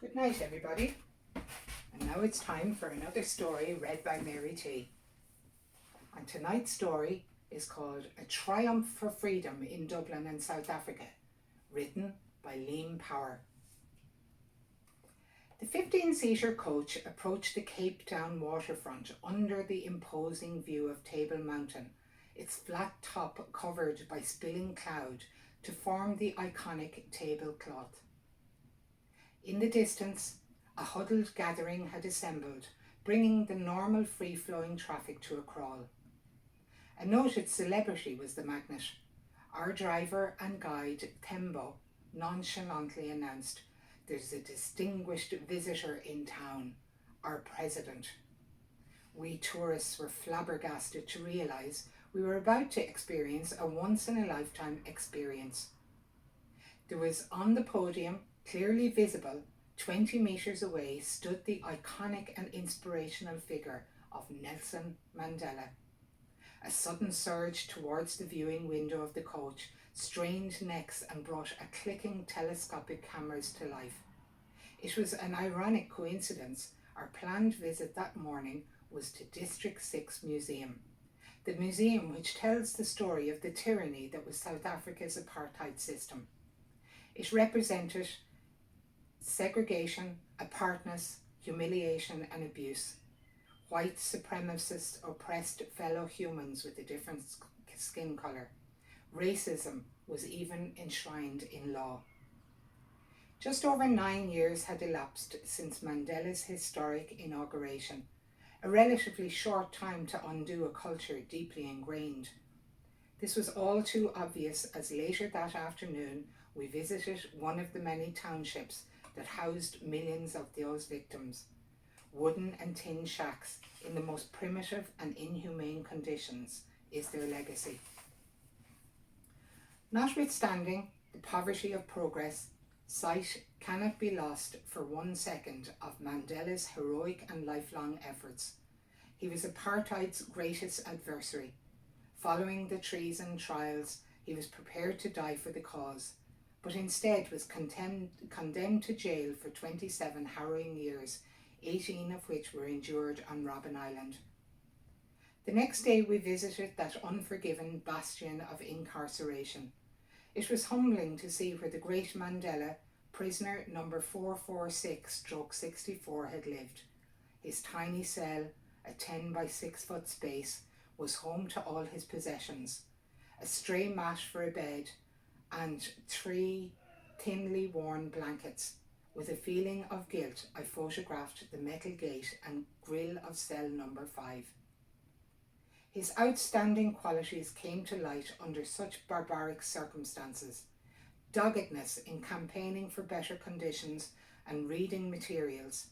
Good night, everybody. And now it's time for another story read by Mary T. And tonight's story is called A Triumph for Freedom in Dublin and South Africa, written by Liam Power. The 15-seater coach approached the Cape Town waterfront under the imposing view of Table Mountain, its flat top covered by spilling cloud to form the iconic tablecloth. In the distance, a huddled gathering had assembled, bringing the normal free-flowing traffic to a crawl. A noted celebrity was the magnet. Our driver and guide, Thembo, nonchalantly announced, "There's a distinguished visitor in town, our president." We tourists were flabbergasted to realise we were about to experience a once-in-a-lifetime experience. There was on the podium, clearly visible, 20 metres away, stood the iconic and inspirational figure of Nelson Mandela. A sudden surge towards the viewing window of the coach strained necks and brought a clicking telescopic cameras to life. It was an ironic coincidence. Our planned visit that morning was to District 6 Museum, the museum which tells the story of the tyranny that was South Africa's apartheid system. It represented segregation, apartness, humiliation and abuse. White supremacists oppressed fellow humans with a different skin colour. Racism was even enshrined in law. Just over 9 years had elapsed since Mandela's historic inauguration, a relatively short time to undo a culture deeply ingrained. This was all too obvious as later that afternoon we visited one of the many townships that housed millions of those victims. Wooden and tin shacks in the most primitive and inhumane conditions is their legacy. Notwithstanding the poverty of progress, sight cannot be lost for 1 second of Mandela's heroic and lifelong efforts. He was apartheid's greatest adversary. Following the treason trials, he was prepared to die for the cause, but instead was condemned to jail for 27 harrowing years, 18 of which were endured on Robben Island. The next day we visited that unforgiven bastion of incarceration. It was humbling to see where the great Mandela, prisoner number 446/64, had lived. His tiny cell, a 10 by 6 foot space, was home to all his possessions: a stray mat for a bed and 3 thinly worn blankets. With a feeling of guilt, I photographed the metal gate and grille of cell number 5. His outstanding qualities came to light under such barbaric circumstances: doggedness in campaigning for better conditions and reading materials,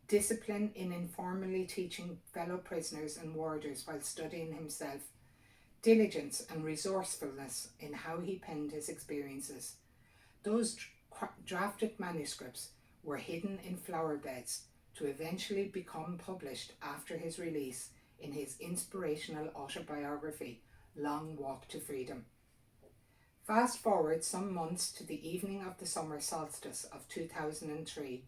discipline in informally teaching fellow prisoners and warders while studying himself, diligence and resourcefulness in how he penned his experiences. Those drafted manuscripts were hidden in flower beds to eventually become published after his release in his inspirational autobiography, Long Walk to Freedom. Fast forward some months to the evening of the summer solstice of 2003,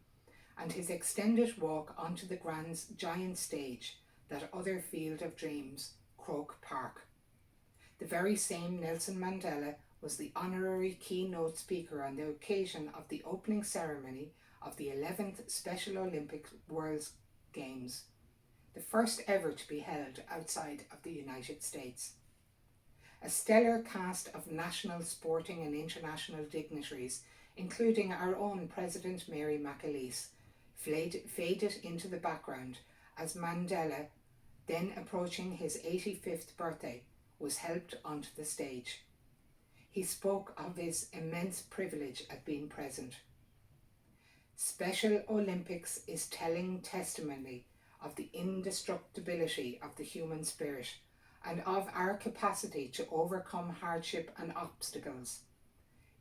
and his extended walk onto the grand giant stage, that other field of dreams, Croke Park. The very same Nelson Mandela was the honorary keynote speaker on the occasion of the opening ceremony of the 11th Special Olympic World Games, the first ever to be held outside of the United States. A stellar cast of national, sporting and international dignitaries, including our own President Mary McAleese, faded into the background as Mandela, then approaching his 85th birthday, was helped onto the stage. He spoke of his immense privilege at being present. Special Olympics is telling testimony of the indestructibility of the human spirit and of our capacity to overcome hardship and obstacles.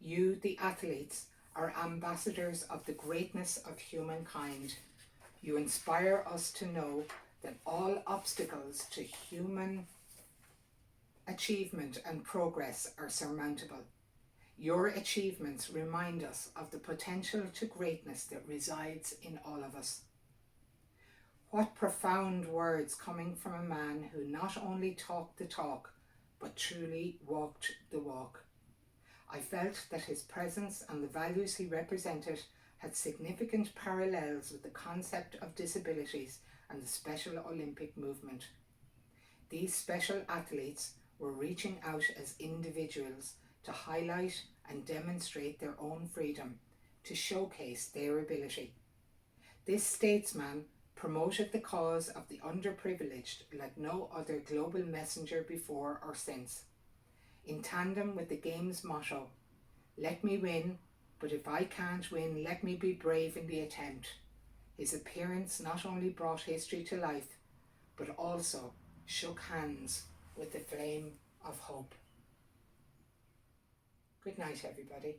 You, the athletes, are ambassadors of the greatness of humankind. You inspire us to know that all obstacles to human achievement and progress are surmountable. Your achievements remind us of the potential to greatness that resides in all of us. What profound words coming from a man who not only talked the talk, but truly walked the walk. I felt that his presence and the values he represented had significant parallels with the concept of disabilities and the Special Olympic movement. These special athletes were reaching out as individuals to highlight and demonstrate their own freedom, to showcase their ability. This statesman promoted the cause of the underprivileged like no other global messenger before or since. In tandem with the game's motto, "Let me win, but if I can't win, let me be brave in the attempt," his appearance not only brought history to life, but also shook hands with the flame of hope. Good night, everybody.